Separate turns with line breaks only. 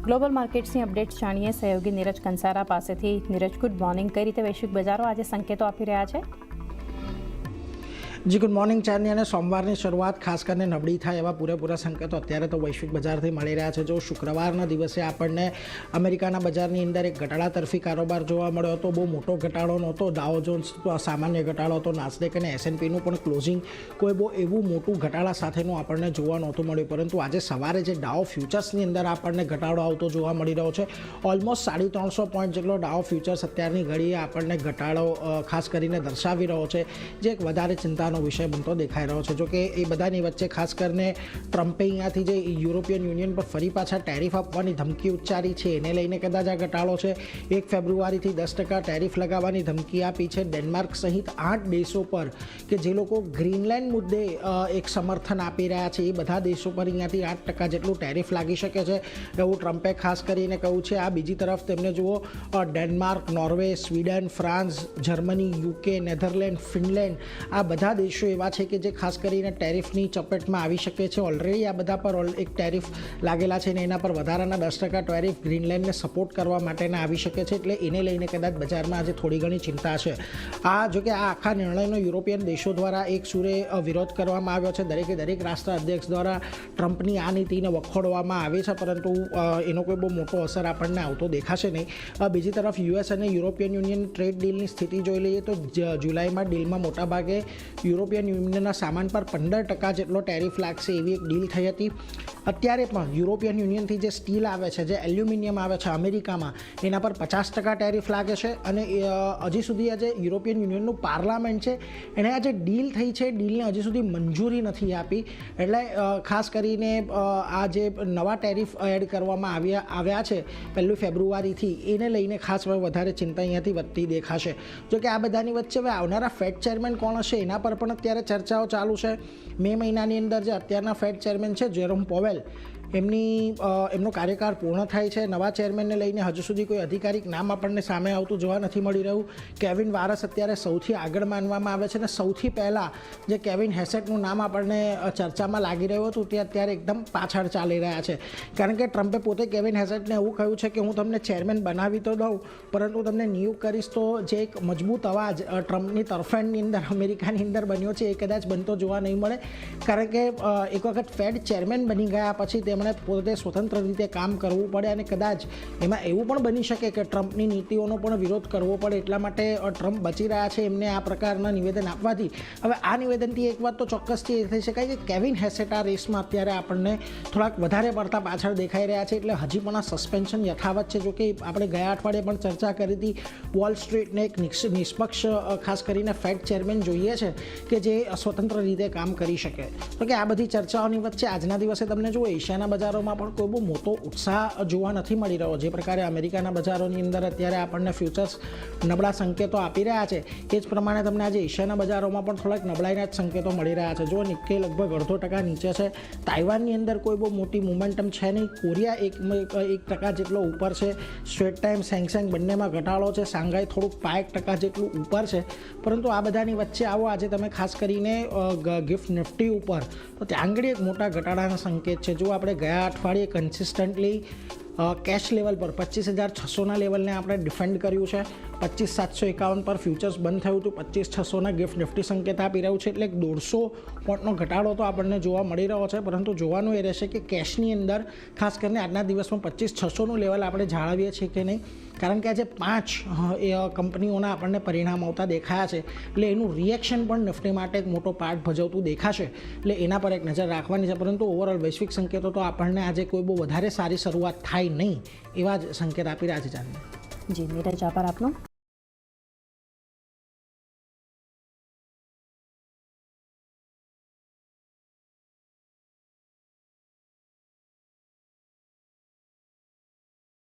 Global માર્કેટ્સની updates જાણીએ સહયોગી નીરજ કંસારા પાસેથી. Neeraj, good morning. કઈ રીતે વૈશ્વિક બજારો આજે સંકેતો આપી રહ્યા છે?
જી ગુડ મોર્નિંગ ચાંદની. અને સોમવારની શરૂઆત ખાસ કરીને નબળી થાય એવા પૂરેપૂરા સંકેતો અત્યારે તો વૈશ્વિક બજારથી મળી રહ્યા છે. જો શુક્રવારના દિવસે આપણને અમેરિકાના બજારની અંદર એક ઘટાડા તરફી કારોબાર જોવા મળ્યો હતો. બહુ મોટો ઘટાડો નહોતો. ડાઉ જોન્સ સામાન્ય ઘટાડો હતો. નાસ્ડેક અને S&Pનું પણ ક્લોઝિંગ કોઈ બહુ એવું મોટું ઘટાડા સાથેનું આપણને જોવા નહોતું મળ્યું. પરંતુ આજે સવારે જે ડાઉ ફ્યુચર્સની અંદર આપણને ઘટાડો આવતો જોવા મળી રહ્યો છે. ઓલમોસ્ટ 350 પોઈન્ટ જેટલો ડાઉ ફ્યુચર્સ અત્યારની ઘડીએ આપણને ઘટાડો ખાસ કરીને દર્શાવી રહ્યો છે, જે એક વધારે ચિંતા વિષય બનતો દેખાઈ રહ્યો છે. જો કે એ બધાની વચ્ચે ખાસ કરીને ટ્રમ્પે અહીંયાથી જે યુરોપિયન યુનિયન પર ફરી પાછા ટેરિફ આપવાની ધમકી ઉચ્ચારી છે, એને લઈને કદાચ આ ઘટાડો છે. 1 ફેબ્રુઆરીથી 10% ટેરિફ લગાવવાની ધમકી આપી છે. ડેનમાર્ક સહિત 8 દેશો પર કે જે લોકો ગ્રીનલેન્ડ મુદ્દે એક સમર્થન આપી રહ્યા છે, એ બધા દેશો પર અહીંયાથી 8% જેટલું ટેરિફ લાગી શકે છે એવું ટ્રમ્પે ખાસ કરીને કહ્યું છે. આ બીજી તરફ તેમને જુઓ, Denmark, Norway, Sweden, France, Germany, UK, Netherland, Finland, આ બધા દેશો એવા છે કે જે ખાસ કરીને ટેરિફની ચપેટમાં આવી શકે છે. ઓલરેડી આ બધા પર એક ટેરિફ લાગેલા છે અને એના પર વધારાના 10% ટેરિફ ગ્રીનલેન્ડને સપોર્ટ કરવા માટેના આવી શકે છે. એટલે એને લઈને કદાચ બજારમાં આજે થોડી ઘણી ચિંતા છે. જો કે આ આખા નિર્ણયનો યુરોપિયન દેશો દ્વારા એક સુરે વિરોધ કરવામાં આવ્યો છે. દરેક રાષ્ટ્ર અધ્યક્ષ દ્વારા ટ્રમ્પની આ નીતિને વખોડવામાં આવી છે, પરંતુ એનો કોઈ બહુ મોટો અસર આપણને આવતો દેખાશે નહીં. બીજી તરફ US અને યુરોપિયન યુનિયન ટ્રેડ ડીલની સ્થિતિ જોઈ લઈએ તો જુલાઈમાં ડીલમાં મોટાભાગે યુરોપિયન યુનિયનના સામાન પર 15% જેટલો ટેરિફ લાગશે એવી એક ડીલ થઈ હતી. અત્યારે પણ યુરોપિયન યુનિયનથી જે સ્ટીલ આવે છે, જે એલ્યુમિનિયમ આવે છે અમેરિકામાં, એના પર 50% ટેરિફ લાગે છે. અને હજી સુધી આજે યુરોપિયન યુનિયનનું પાર્લામેન્ટ છે, એણે આ જે ડીલ થઈ છે, ડીલને હજી સુધી મંજૂરી નથી આપી. એટલે ખાસ કરીને આ જે નવા ટેરિફ એડ કરવામાં આવ્યા છે 1 ફેબ્રુઆરીથી, એને લઈને ખાસ વધારે ચિંતા અહીંયાથી વધતી દેખાશે. જો કે આ બધાની વચ્ચે હવે આવનારા ફેડ ચેરમેન કોણ હશે એના પર પણ અત્યારે ચર્ચાઓ ચાલુ છે. મે મહિનાની અંદર જે અત્યારના ફેડ ચેરમેન છે જેરોમ પોવેલ, એમનો કાર્યકાળ પૂર્ણ થાય છે. નવા ચેરમેનને લઈને હજુ સુધી કોઈ અધિકારિક નામ આપણને સામે આવતું જોવા નથી મળી રહ્યું. કેવિન વારસ અત્યારે સૌથી આગળ માનવામાં આવે છે અને સૌથી પહેલાં જે કેવિન હેસેટનું નામ આપણને ચર્ચામાં લાગી રહ્યું હતું તે અત્યારે એકદમ પાછળ ચાલી રહ્યા છે. કારણ કે ટ્રમ્પે પોતે કેવિન હેસેટને એવું કહ્યું છે કે હું તમને ચેરમેન બનાવી તો દઉં, પરંતુ તમને નિયુક્ત કરીશ તો જે એક મજબૂત અવાજ ટ્રમ્પની તરફેણની અંદર અમેરિકાની અંદર બન્યો છે, એ કદાચ બનતો જોવા નહીં મળે. કારણ કે એક વખત ફેડ ચેરમેન બની ગયા પછી તેમણે પોતે સ્વતંત્ર રીતે કામ કરવું પડે અને કદાચ એમાં એવું પણ બની શકે કે ટ્રમ્પની નીતિઓનો પણ વિરોધ કરવો પડે. એટલા માટે ટ્રમ્પ બચી રહ્યા છે એમને આ પ્રકારના નિવેદન આપવાથી. હવે આ નિવેદનથી એક વાત તો ચોક્કસથી એ થઈ શકાય કે કેવિન હેસેટ આ રેસમાં અત્યારે આપણને થોડાક વધારે પડતા પાછળ દેખાઈ રહ્યા છે. એટલે હજી પણ આ સસ્પેન્શન યથાવત છે. જોકે આપણે ગયા અઠવાડિયે પણ ચર્ચા કરી હતી, વોલ સ્ટ્રીટને એક નિષ્પક્ષ ખાસ કરીને ફેડ ચેરમેન જોઈએ છે કે જે સ્વતંત્ર રીતે કામ કરી શકે. તો કે આ બધી ચર્ચાઓની વચ્ચે આજના દિવસે તમને જુઓ એશિયાના બજારોમાં પણ કોઈ બહુ મોટો ઉત્સાહ જોવા નથી મળી રહ્યો. જે પ્રકારે અમેરિકાના બજારોની અંદર અત્યારે આપણને ફ્યુચર્સ નબળા સંકેતો આપી રહ્યા છે, એ જ પ્રમાણે તમને આજે એશિયાના બજારોમાં પણ થોડાક નબળાઈના જ સંકેતો મળી રહ્યા છે. જો નિક્કી લગભગ 0.5% નીચે છે. તાઇવાનની અંદર કોઈ બહુ મોટી મોમેન્ટમ છે નહીં. કોરિયા 1% જેટલો ઉપર છે. સ્ટ્રેટ ટાઈમ, સેંગસેંગ બંનેમાં ઘટાડો છે. શાંઘાઈ થોડુંક 5% જેટલું ઉપર છે. પરંતુ આ બધાની વચ્ચે આવો આજે તમે ખાસ કરીને ગિફ્ટ નિફ્ટી ઉપર, તો ત્યાં આગળ એક મોટા ઘટાડાના સંકેત છે. જો આપણે ગયા અઠવાડિયે કન્સિસ્ટન્ટલી કેશ લેવલ પર 25,600ના લેવલને આપણે ડિફેન્ડ કર્યું છે. 25,751 પર ફ્યુચર્સ બંધ થયું હતું. 25,600ના ગિફ્ટ નિફ્ટી સંકેત આપી રહ્યું છે. એટલે 150 પોઈન્ટનો ઘટાડો તો આપણને જોવા મળી રહ્યો છે. પરંતુ જોવાનું એ રહેશે કે કેશની અંદર ખાસ કરીને આજના દિવસમાં 25,600નું લેવલ આપણે જાળવીએ છીએ કે નહીં. કારણ કે આજે 5 કંપનીઓના આપણને પરિણામ આવતા દેખાયા છે. એટલે એનું રિએક્શન પણ નિફ્ટી માટે એક મોટો પાર્ટ ભજવતું દેખાશે. એટલે એના પર એક નજર રાખવાની છે. પરંતુ ઓવરઓલ વૈશ્વિક સંકેતો તો આપણને આજે કોઈ બહુ વધારે સારી શરૂઆત થાય નહીં એવા જ સંકેત આપી રહ્યા છે. જાણીએ
જી નીરજ, આભાર આપનો.